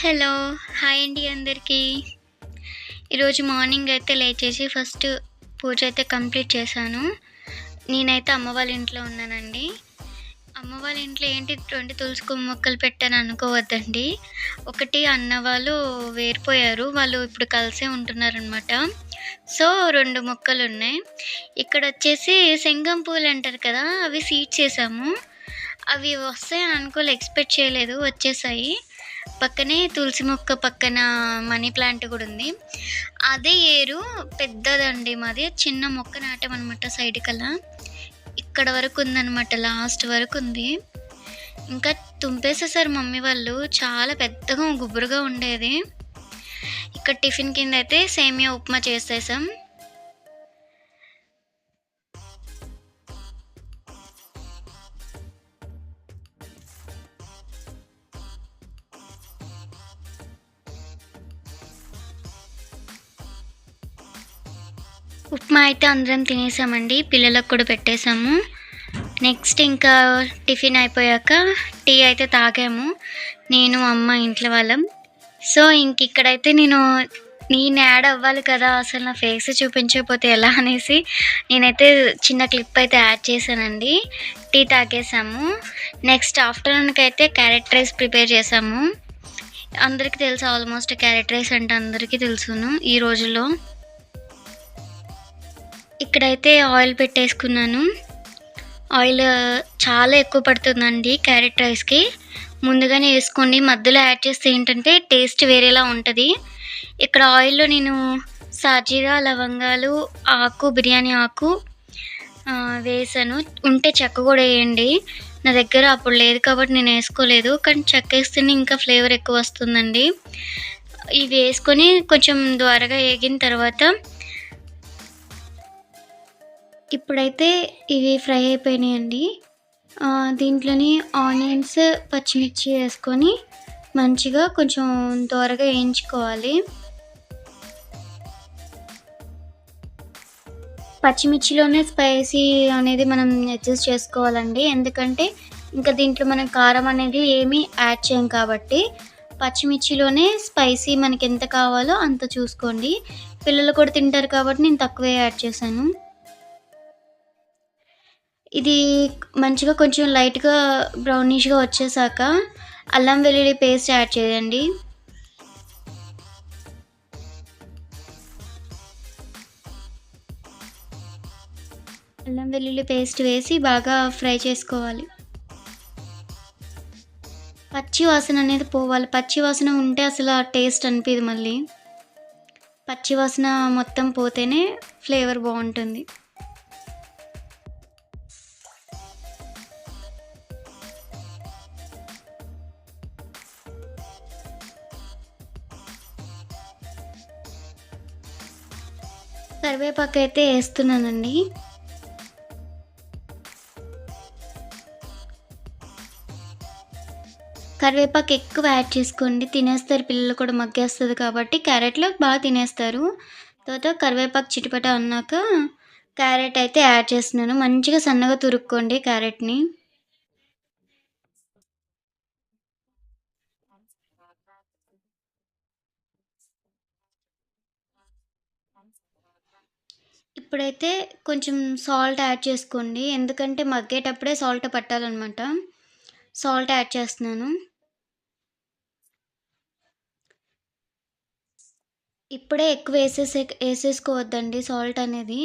Hello. Hi అండి అందరికీ. ఈరోజు మార్నింగ్ అయితే లేచేసి ఫస్ట్ పూజ అయితే కంప్లీట్ చేశాను. నేనైతే అమ్మ వాళ్ళ ఇంట్లో ఉన్నానండి. అమ్మ వాళ్ళ ఇంట్లో ఏంటి 20 తులసి కొమ్మ మొక్కలు పెట్టాను అనుకోవద్దండి. ఒకటి అన్న వాళ్ళు వేరిపోయారు. వాళ్ళు ఇప్పుడు కలిసే ఉంటున్నారనమాట. సో, 2 మొక్కలున్నాయి. ఇక్కడొచ్చేసి శంఖం పూలంటారు కదా! అవి సీడ్స్ ఏసాము. అవి వస్తాయని ఎక్స్‌పెక్ట్ చేయలేదు. వచ్చేసాయి. పక్కనే తులసి మొక్క పక్కన మనీ ప్లాంట్ గూడా ఉంది. అదే ఏరు పెద్దదండి మాది. చిన్న మొక్క నాటామనమాట సైడ్‌కలా. ఇక్కడ వరకు ఉందనమాట. లాస్ట్ వరకుంది. ఇంకా తుంపేసేసారు మమ్మీ వాళ్ళు. చాలా పెద్దగా గుబురుగా ఉండేది. ఇక్కడ టిఫిన్ కిందయితే సేమియా ఉప్మా చేసేసాం. ఉప్మా అయితే అందరం తినేసామండి. పిల్లలకు కూడా పెట్టేసాము. నెక్స్ట్ ఇంకా టిఫిన్ అయిపోయాక టీ అయితే తాగాము. నేను, అమ్మ ఇంట్లో వాళ్ళం. సో, ఇంకిక్కడైతే నేను యాడ్ అవ్వాలి కదా! అసలు నా ఫేస్ చూపించకపోతే ఎలా అనేసి నేనైతే చిన్న క్లిప్ అయితే యాడ్ చేశానండి. టీ తాగేసాము. నెక్స్ట్ ఆఫ్టర్‌నూన్‌కైతే క్యారెట్ రైస్ ప్రిపేర్ చేశాము. అందరికి తెలుసు ఆల్మోస్ట్ క్యారెట్ రైస్ అంటే అందరికీ తెలుసును ఈ రోజుల్లో. ఇక్కడైతే ఆయిల్ పెట్టేసుకున్నాను. ఆయిల్ చాలా ఎక్కువ పడుతుందండి క్యారెట్ రైస్‌కి. ముందుగానే ఏసుకోండి. మధ్యలో యాడ్ చేస్తే ఏంటంటే టేస్ట్ వేరేలా ఉంటది. ఇక్కడ ఆయిల్‌లో నేను సాజీరా, లవంగాలు, బిర్యానీ ఆకు వేశాను. ఉంటే చెక్క గూడా ఎయండి. నా దగ్గర అప్పుడు లేదు కాబట్టి నేనేసుకోలేదు. కానీ చెక్కేస్తేనే ఇంకా ఫ్లేవర్ ఎక్కువొస్తుందండి. ఇవి వేసుకొని కొంచెం ద్వారగా ఏగిన తర్వాత ఇప్పుడైతే ఇవి ఫ్రై అయిపోయినాయండి. దీంట్లోని ఆనియన్స్, పచ్చిమిర్చి వేసుకొని మంచిగా కొంచెం దోరగా వేయించుకోవాలి. పచ్చిమిర్చిలోనే స్పైసీ అనేది మనం అడ్జస్ట్ చేసుకోవాలండి. ఎందుకంటే ఇంకా దీంట్లో మనం కారం అనేది ఏమీ యాడ్ చేయం కాబట్టి పచ్చిమిర్చిలోనే స్పైసీ మనకెంత కావాలో అంత చూసుకోండి. పిల్లలు కూడా తింటారు కాబట్టి నేను తక్కువే యాడ్ చేశాను. ఇది మంచిగా కొంచెం లైట్‌గా బ్రౌనిష్‌గా వచ్చేసాక అల్లం వెల్లుల్లి పేస్ట్ యాడ్ చేయండి. అల్లం వెల్లుల్లి పేస్ట్ వేసి బాగా ఫ్రై చేసుకోవాలి. పచ్చి వాసన అనేది పోవాలి. పచ్చి వాసన ఉంటే అసలు ఆ టేస్ట్ అనిపియదు మళ్ళీ. పచ్చి వాసన మొత్తం పోతేనే ఫ్లేవర్ బావుంటుంది. కరివేపాకైతే ఏస్తున్నానండి. కరివేపాకు ఎక్కువ యాడ్ చేసుకోండి. తినేస్తారు పిల్లలు కూడా మగ్గేస్తది కాబట్టి క్యారెట్‌లో తినేస్తారు. తర్వాత కరివేపాకు చిటపట అన్నాక క్యారెట్ అయితే యాడ్ చేస్తున్నాను. మంచిగా సన్నగా తురుక్కోండి క్యారెట్‌ని. ఇప్పుడైతే కొంచెం సాల్ట్ యాడ్ చేసుకోండి. ఎందుకంటే మగ్గేటప్పుడే సాల్ట్ పట్టాలనమాట. సాల్ట్ యాడ్ చేస్తున్నాను. ఇప్పుడే ఎక్కువ ఏసేసుకోవద్దండి సాల్ట్ అనేది.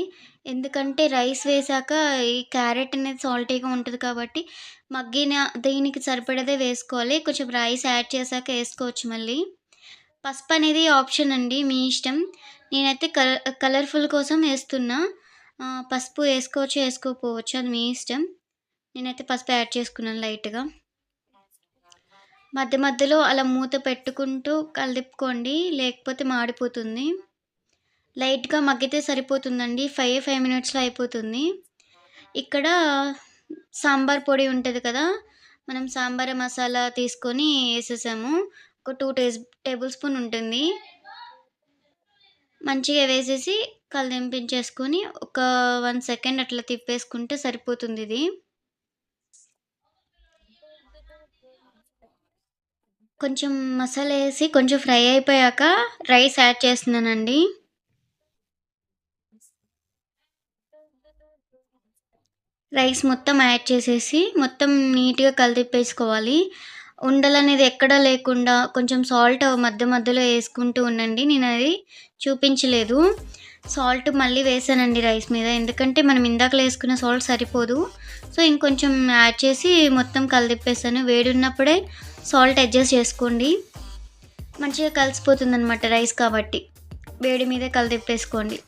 ఎందుకంటే రైస్ వేశాక ఈ క్యారెట్ అనేది సాల్టీగా ఉంటది కాబట్టి మగ్గిన దీనికి సరిపడదే వేసుకోవాలి. కొంచెం రైస్ యాడ్ చేశాక ఏసుకోవచ్చు మళ్ళీ. పసుపనేది ఆప్షన్ అండి. మీ ఇష్టం. నేనైతే కలర్‌ఫుల్ కోసం ఏస్తున్నా. పసుపు ఏసుకోవచ్చు, ఏసుకోకపోవచ్చు. అది మీ ఇష్టం. నేనైతే పసుపు యాడ్ చేసుకున్నాను లైట్‌గా. మధ్య మధ్యలో అలా మూత పెట్టుకుంటూ కలిపుకోండి. లేకపోతే మాడిపోతుంది. లైట్‌గా మగ్గితే సరిపోతుందండి. 5 మినిట్స్‌లో అయిపోతుంది. ఇక్కడ సాంబార్ పొడి ఉంటది కదా! మనం సాంబార్ మసాలా తీసుకొని ఏసేసాము. ఒక 2 టేబుల్ స్పూన్ ఉంటుంది. మంచిగా వేసేసి కలిదింపించేసుకొని ఒక 1 సెకండ్ అట్లా తిప్పేసుకుంటే సరిపోతుందిది. కొంచెం మసాలా ఏసి కొంచెం ఫ్రై అయిపోయాక రైస్ యాడ్ చేస్తున్నానండి. రైస్ మొత్తం యాడ్ చేసేసి మొత్తం నీట్‌గా కలితిప్పేసుకోవాలి. ఉండలనేది ఎక్కడా లేకుండా కొంచెం సాల్ట్ మధ్య మధ్యలో యేసుకుంటూ ఉండండి. నేనది చూపించలేదు. సాల్ట్ మళ్ళీ వేసానండి రైస్ మీద. ఎందుకంటే మనం ఇందాకల యేసుకున్న సాల్ట్ సరిపోదు. సో, ఇంకొంచెం యాడ్ చేసి మొత్తం కలితిప్పేసాను. వేడున్నప్పుడే సాల్ట్ అడ్జస్ట్ చేసుకోండి. మంచిగా కలిసిపోతుందనమాట రైస్ కాబట్టి. వేడి మీదే కలితిప్పేసుకోండి.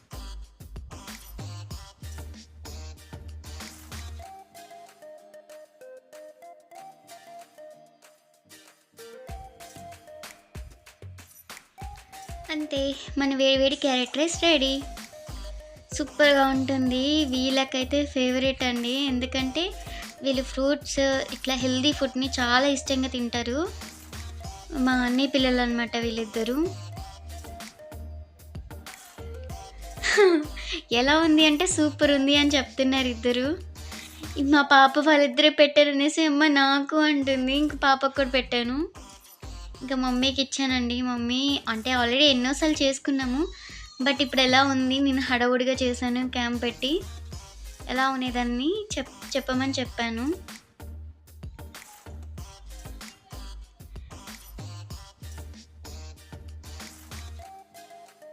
అంతే, మన వేడి వేడి క్యారెట్ రైస్ రెడీ. సూపర్‌గా ఉంటుంది. వీళ్ళకైతే ఫేవరెట్ అండి. ఎందుకంటే వీళ్ళు ఫ్రూట్స్ ఇట్లా హెల్తీ ఫుడ్‌ని చాలా ఇష్టంగా తింటారు. మా అన్నయ్య పిల్లలనమాట వీళ్ళిద్దరూ. ఎలా ఉంది అంటే సూపర్ ఉంది అని చెప్తున్నారు ఇద్దరు. మా పాప వాళ్ళిద్దరే పెట్టారనేసి అమ్మ నాకు అంటుంది. ఇంక పాపకు కూడా పెట్టాను. ఇంకా మమ్మీకిచ్చానండి. మమ్మీ అంటే ఆల్రెడీ ఎన్నో సార్లు చేసుకున్నాము. బట్ ఇప్పుడెలా ఉంది, నేను హడావుడిగా చేశాను క్యాంప్ పెట్టి. ఎలా ఉండేదాన్ని చెప్పమని చెప్పాను.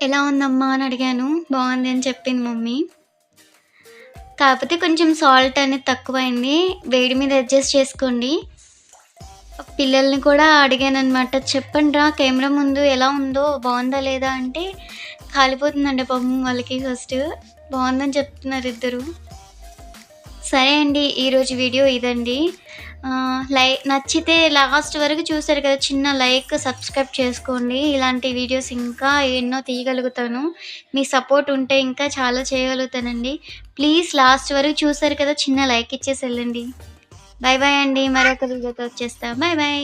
ఎలా ఉందమ్మా అని అడిగాను. బావుంది అని చెప్పింది మమ్మీ. కాకపోతే కొంచెం సాల్ట్ అనేది తక్కువైంది. వేడి మీద అడ్జస్ట్ చేసుకోండి. పిల్లల్ని కూడా అడిగాననమాట. చెప్పండ్రా కెమెరా ముందు ఎలా ఉందో, బావుందా లేదా అంటే, కాలిపోతుందండి పాపం వాళ్ళకి ఫస్ట్. బావుందని చెప్తున్నారు ఇద్దరు. సరే అండి. ఈరోజు వీడియో ఇదండి. నచ్చితే లాస్ట్ వరకు చూసారు కదా! చిన్న లైక్, సబ్స్క్రైబ్ చేసుకోండి. ఇలాంటి వీడియోస్ ఇంకా ఎన్నో తీయగలుగుతాను. మీ సపోర్ట్ ఉంటే ఇంకా చాలా చేయగలుగుతానండి. ప్లీజ్ లాస్ట్ వరకు చూసారు కదా! చిన్న లైక్ ఇచ్చేసి ఎళ్ళండి. బాయ్ బాయ్ అండి. మరొక వీడియోతో వచ్చేస్తా. Bye bye.